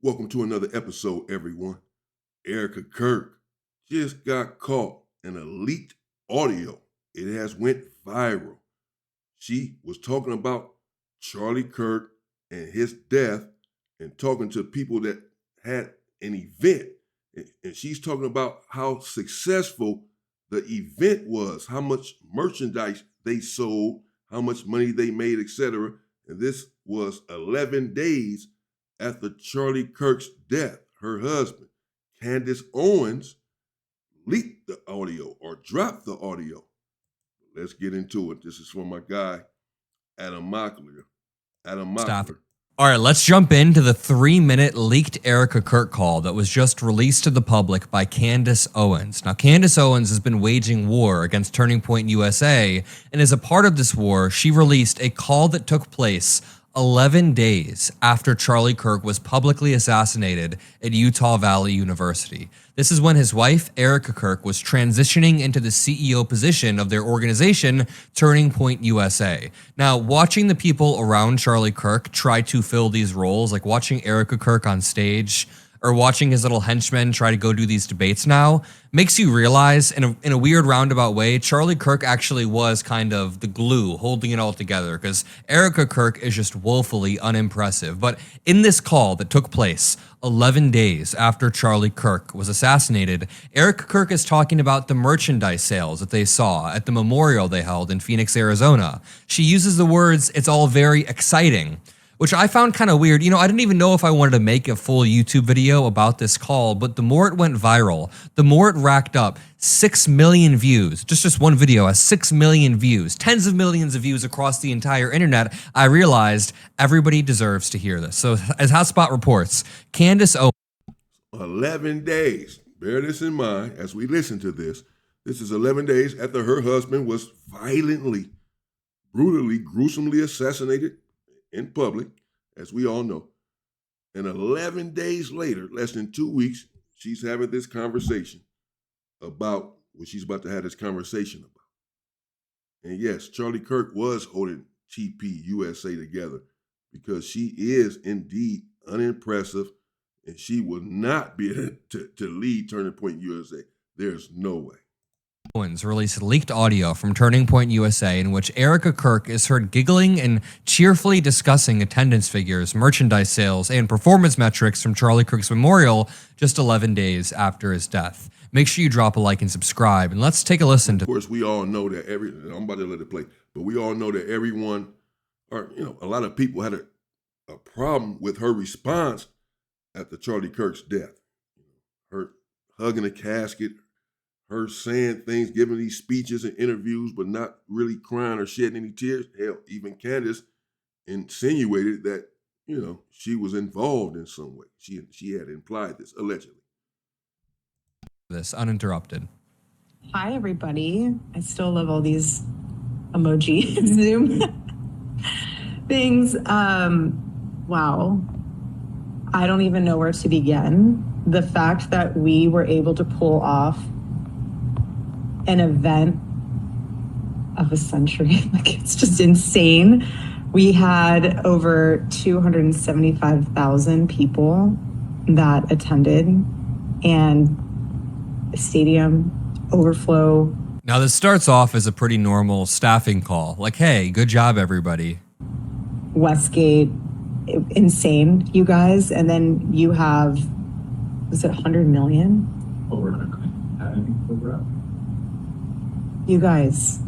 Welcome to another episode, everyone. Erika Kirk just got caught in a leaked audio. It has went viral. She was talking about Charlie Kirk and his death and talking to people that had an event. And she's talking about how successful the event was, how much merchandise they sold, how much money they made, etc. And this was 11 days after Charlie Kirk's death. Her husband, Candace Owens, leaked the audio or dropped the audio. Let's get into it. This is from my guy, Adam Mockler. Stop. All right, let's jump into the 3-minute leaked Erika Kirk call that was just released to the public by Candace Owens. Now, Candace Owens has been waging war against Turning Point USA, and as a part of this war, she released a call that took place 11 days after Charlie Kirk was publicly assassinated at Utah Valley University. This is when his wife, Erika Kirk, was transitioning into the CEO position of their organization, Turning Point USA. Now, watching the people around Charlie Kirk try to fill these roles, like watching Erika Kirk on stage or watching his little henchmen try to go do these debates now, makes you realize in a weird roundabout way, Charlie Kirk actually was kind of the glue holding it all together, because Erika Kirk is just woefully unimpressive. But in this call that took place 11 days after Charlie Kirk was assassinated, Erika Kirk is talking about the merchandise sales that they saw at the memorial they held in Phoenix, Arizona. She uses the words, "It's all very exciting," which I found kind of weird. You know, I didn't even know if I wanted to make a full YouTube video about this call, but the more it went viral, the more it racked up 6 million views. Just one video has 6 million views, tens of millions of views across the entire internet. I realized everybody deserves to hear this. So as Hotspot reports, Candace Owens. 11 days. Bear this in mind as we listen to this. This is 11 days after her husband was violently, brutally, gruesomely assassinated in public, as we all know. And 11 days later, less than 2 weeks, she's having this conversation about what she's about to have this conversation about. And yes, Charlie Kirk was holding TP USA together, because she is indeed unimpressive, and she will not be able to lead Turning Point USA. There's no way. Owens released leaked audio from Turning Point USA in which Erika Kirk is heard giggling and cheerfully discussing attendance figures, merchandise sales, and performance metrics from Charlie Kirk's memorial just 11 days after his death. Make sure you drop a like and subscribe, and let's take a listen to. Of course, we all know that I'm about to let it play, but we all know that everyone, or a lot of people had a problem with her response after Charlie Kirk's death. Her hugging the casket, her saying things, giving these speeches and interviews, but not really crying or shedding any tears. Hell, even Candace insinuated that, she was involved in some way. She had implied this, allegedly. This uninterrupted. Hi, everybody. I still love all these emoji Zoom things. Wow. I don't even know where to begin. The fact that we were able to pull off an event of a century, like, it's just insane. We had over 275,000 people that attended, and the stadium overflow. Now, this starts off as a pretty normal staffing call, like, hey, good job, everybody. Westgate, insane, you guys. And then you have, was it 100 million? You guys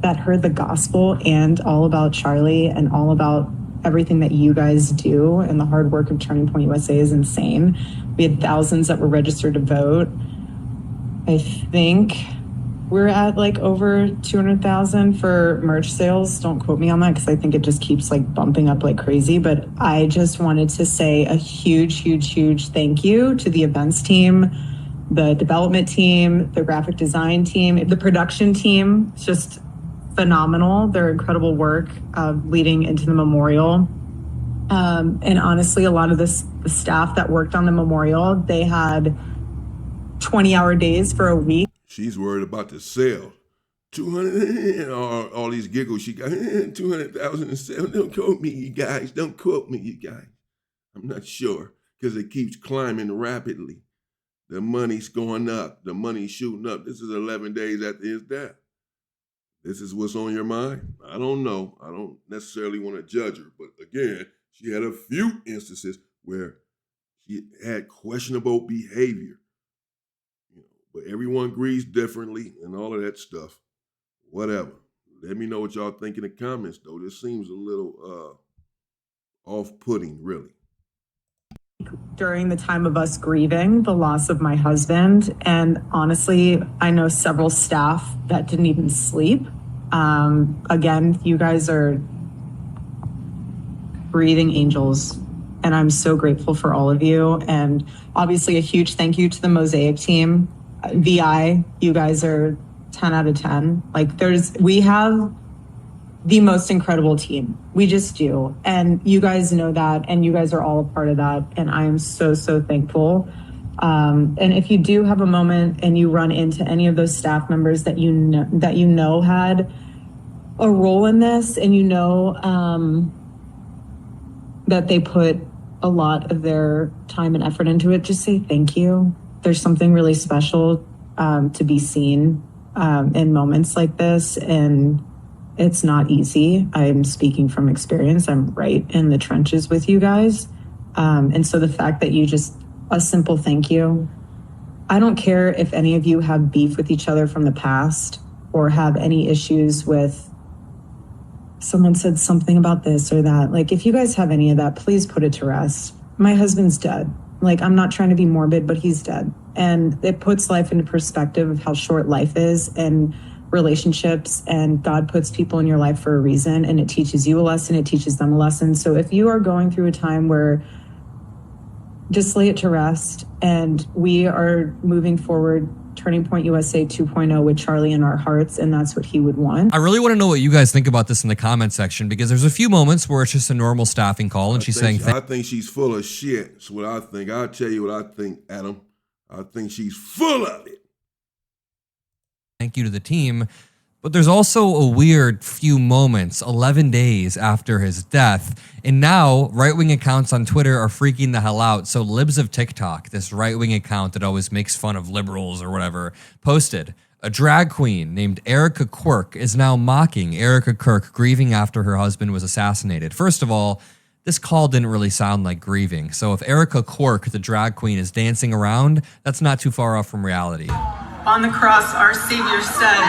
that heard the gospel and all about Charlie and all about everything that you guys do, and the hard work of Turning Point USA is insane. We had thousands that were registered to vote. I think we're at like over 200,000 for merch sales. Don't quote me on that, because I think it just keeps like bumping up like crazy. But I just wanted to say a huge, huge, huge thank you to the events team, the development team, the graphic design team, the production team. It's just phenomenal. Their incredible work leading into the memorial. And honestly, a lot of the staff that worked on the memorial, they had 20-hour days for a week. She's worried about the sale. 200, all these giggles she got, 200,000 in sales. Don't quote me, you guys. Don't quote me, you guys. I'm not sure. because it keeps climbing rapidly. The money's going up. The money's shooting up. This is 11 days after his death. This is what's on your mind? I don't know. I don't necessarily want to judge her. But again, she had a few instances where she had questionable behavior. But everyone grieves differently and all of that stuff. Whatever. Let me know what y'all think in the comments, though. This seems a little off-putting, really. During the time of us grieving the loss of my husband, and honestly, I know several staff that didn't even sleep. Again, you guys are breathing angels, and I'm so grateful for all of you. And obviously, a huge thank you to the Mosaic team. VI, you guys are 10 out of 10. Like, we have the most incredible team. We just do. And you guys know that, and you guys are all a part of that. And I am so, so thankful. And if you do have a moment and you run into any of those staff members that you know had a role in this, and that they put a lot of their time and effort into it, just say thank you. There's something really special to be seen in moments like this, and it's not easy. I'm speaking from experience. I'm right in the trenches with you guys. And so the fact that a simple thank you. I don't care if any of you have beef with each other from the past or have any issues with someone said something about this or that. Like, if you guys have any of that, please put it to rest. My husband's dead. Like, I'm not trying to be morbid, but he's dead. And it puts life into perspective of how short life is and relationships, and God puts people in your life for a reason, and it teaches you a lesson, it teaches them a lesson. So if you are going through a time where, just lay it to rest, and we are moving forward, Turning Point USA 2.0 with Charlie in our hearts, and that's what he would want. I really want to know what you guys think about this in the comment section, because there's a few moments where it's just a normal staffing call, and she's saying, I think she's full of shit. That's what I think. I'll tell you what I think, Adam. I think she's full of it. Thank you to the team. But there's also a weird few moments 11 days after his death. And now right-wing accounts on Twitter are freaking the hell out. So Libs of TikTok, this right-wing account that always makes fun of liberals or whatever, posted, a drag queen named Erika Quirk is now mocking Erika Kirk, grieving after her husband was assassinated. First of all, this call didn't really sound like grieving. So if Erika Quirk, the drag queen, is dancing around, that's not too far off from reality. On the cross, our Savior said,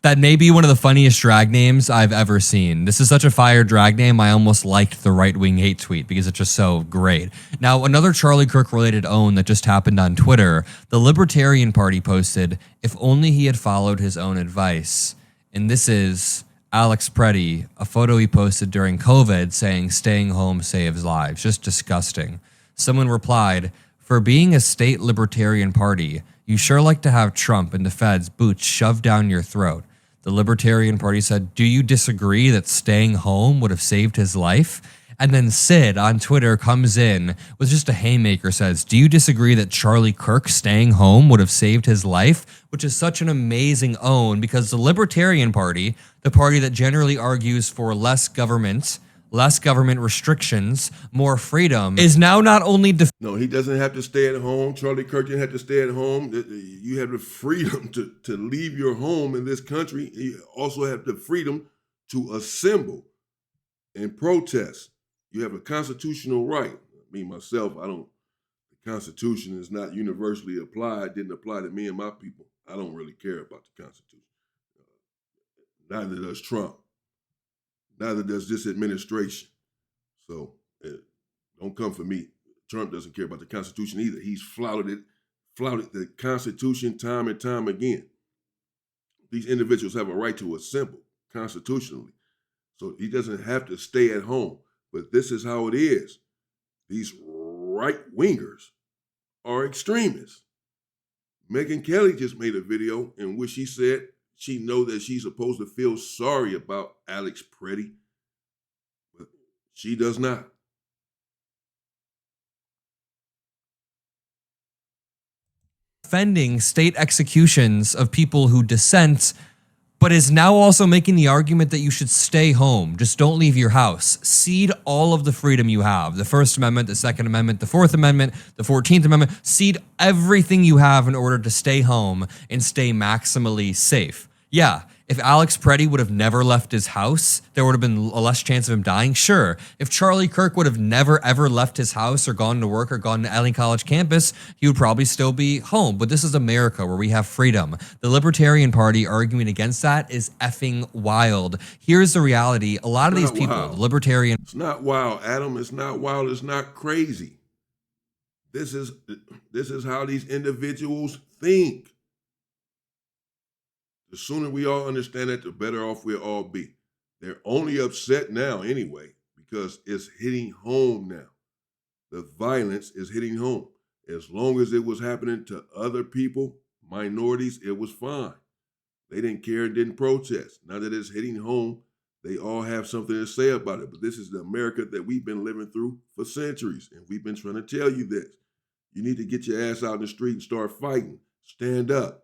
that may be one of the funniest drag names I've ever seen. This is such a fire drag name, I almost liked the right-wing hate tweet because it's just so great. Now, another Charlie Kirk-related own that just happened on Twitter, the Libertarian Party posted, if only he had followed his own advice. And this is Alex Preddy, a photo he posted during COVID saying, staying home saves lives. Just disgusting. Someone replied, for being a state Libertarian Party, you sure like to have Trump and the feds boots shoved down your throat. The Libertarian Party said, do you disagree that staying home would have saved his life? And then Sid on Twitter comes in with just a haymaker, says, do you disagree that Charlie Kirk staying home would have saved his life? Which is such an amazing own, because the Libertarian Party, the party that generally argues for less government restrictions, more freedom, is now not only no, he doesn't have to stay at home. Charlie Kirk didn't have to stay at home. You have the freedom to leave your home in this country. You also have the freedom to assemble and protest. You have a constitutional right. Me, myself, the Constitution is not universally applied. It didn't apply to me and my people. I don't really care about the Constitution. Neither does Trump. Neither does this administration. So don't come for me. Trump doesn't care about the Constitution either. He's flouted the Constitution time and time again. These individuals have a right to assemble constitutionally. So he doesn't have to stay at home. But this is how it is. These right-wingers are extremists. Megyn Kelly just made a video in which she said she knows that she's supposed to feel sorry about Alex Preddy, but she does not. defending state executions of people who dissent but is now also making the argument that you should stay home. Just don't leave your house. Cede all of the freedom you have. The First Amendment, the Second Amendment, the Fourth Amendment, the 14th Amendment. Cede everything you have in order to stay home and stay maximally safe. Yeah, if Alex Preddy would have never left his house, there would have been a less chance of him dying, sure. If Charlie Kirk would have never ever left his house or gone to work or gone to Allen College campus, he would probably still be home. But this is America where we have freedom. The Libertarian Party arguing against that is effing wild. Here's the reality. A lot of these people, the Libertarian... It's not wild, Adam. It's not wild. It's not crazy. This is how these individuals think. The sooner we all understand that, the better off we'll all be. They're only upset now anyway, because it's hitting home now. The violence is hitting home. As long as it was happening to other people, minorities, it was fine. They didn't care and didn't protest. Now that it's hitting home, they all have something to say about it. But this is the America that we've been living through for centuries, and we've been trying to tell you this. You need to get your ass out in the street and start fighting. Stand up.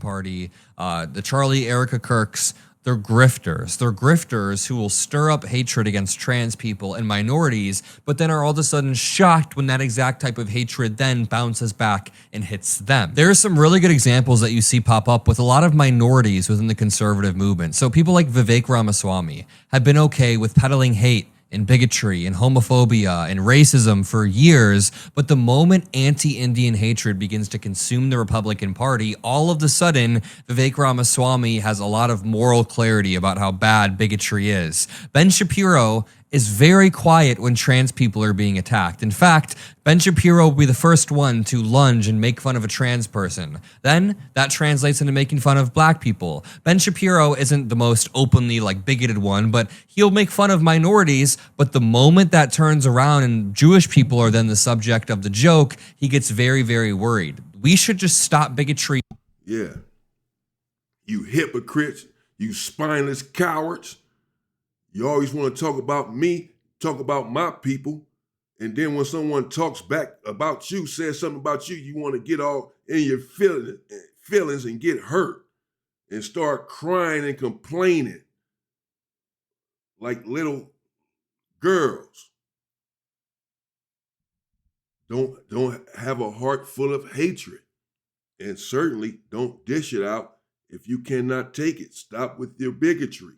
Party, the Charlie Erika Kirks, they're grifters. They're grifters who will stir up hatred against trans people and minorities, but then are all of a sudden shocked when that exact type of hatred then bounces back and hits them. There are some really good examples that you see pop up with a lot of minorities within the conservative movement. So people like Vivek Ramaswamy have been okay with peddling hate and bigotry and homophobia and racism for years, but the moment anti-Indian hatred begins to consume the Republican Party, all of a sudden, Vivek Ramaswamy has a lot of moral clarity about how bad bigotry is. Ben Shapiro is very quiet when trans people are being attacked. In fact, Ben Shapiro will be the first one to lunge and make fun of a trans person. Then that translates into making fun of black people. Ben Shapiro isn't the most openly bigoted one, but he'll make fun of minorities. But the moment that turns around and Jewish people are then the subject of the joke, he gets very, very worried. We should just stop bigotry. Yeah. You hypocrites, you spineless cowards. You always want to talk about me, talk about my people, and then when someone talks back about you, says something about you, you want to get all in your feelings and get hurt and start crying and complaining like little girls. Don't have a heart full of hatred, and certainly don't dish it out if you cannot take it. Stop with your bigotry.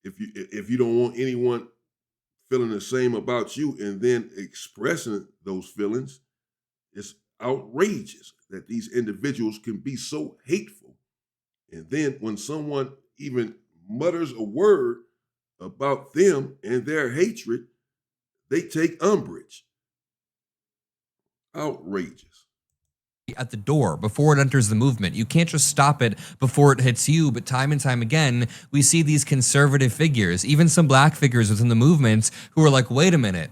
If you don't want anyone feeling the same about you and then expressing those feelings, it's outrageous that these individuals can be so hateful. And then when someone even mutters a word about them and their hatred, they take umbrage. Outrageous. At the door before it enters the movement. You can't just stop it before it hits you, but time and time again, we see these conservative figures, even some black figures within the movement who are like, wait a minute,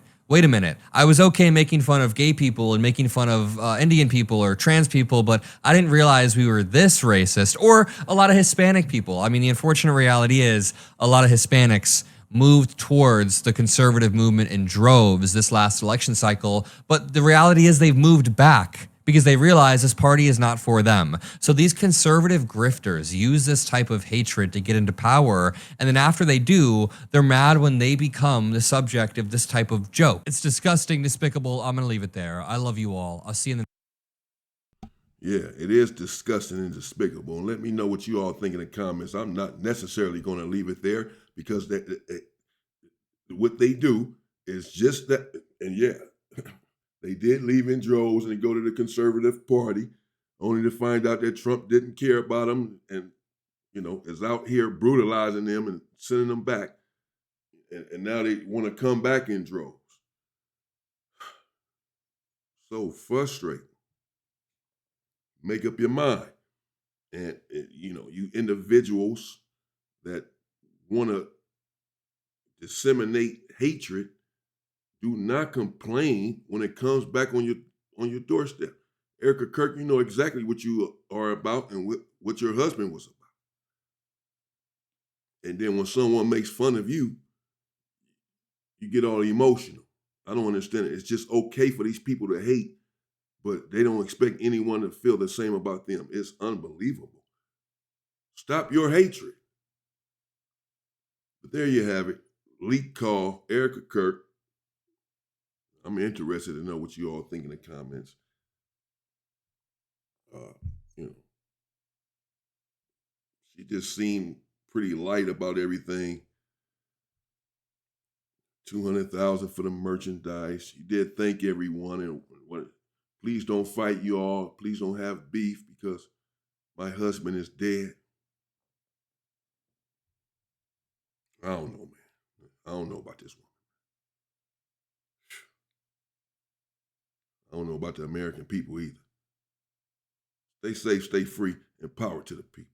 I was okay making fun of gay people and making fun of Indian people or trans people, but I didn't realize we were this racist. Or a lot of Hispanic people. I mean, the unfortunate reality is a lot of Hispanics moved towards the conservative movement in droves this last election cycle, but the reality is they've moved back because they realize this party is not for them. So these conservative grifters use this type of hatred to get into power, and then after they do, they're mad when they become the subject of this type of joke. It's disgusting, despicable. I'm gonna leave it there. I love you all. I'll see you in the... Yeah, it is disgusting and despicable. And let me know what you all think in the comments. I'm not necessarily going to leave it there because what they do is just that. And yeah, they did leave in droves and go to the conservative party, only to find out that Trump didn't care about them and, is out here brutalizing them and sending them back. And now they want to come back in droves. So frustrating. Make up your mind. And, you individuals that want to disseminate hatred, do not complain when it comes back on your doorstep. Erika Kirk, you know exactly what you are about and what your husband was about. And then when someone makes fun of you, you get all emotional. I don't understand it. It's just okay for these people to hate but they don't expect anyone to feel the same about them. It's unbelievable. Stop your hatred. But there you have it. Leak call, Erika Kirk. I'm interested to know what you all think in the comments. You know, she just seemed pretty light about everything. 200,000 for the merchandise. She did thank everyone and please don't fight, you all. Please don't have beef because my husband is dead. I don't know, man. I don't know about this one. I don't know about the American people either. Stay safe, stay free, and power to the people.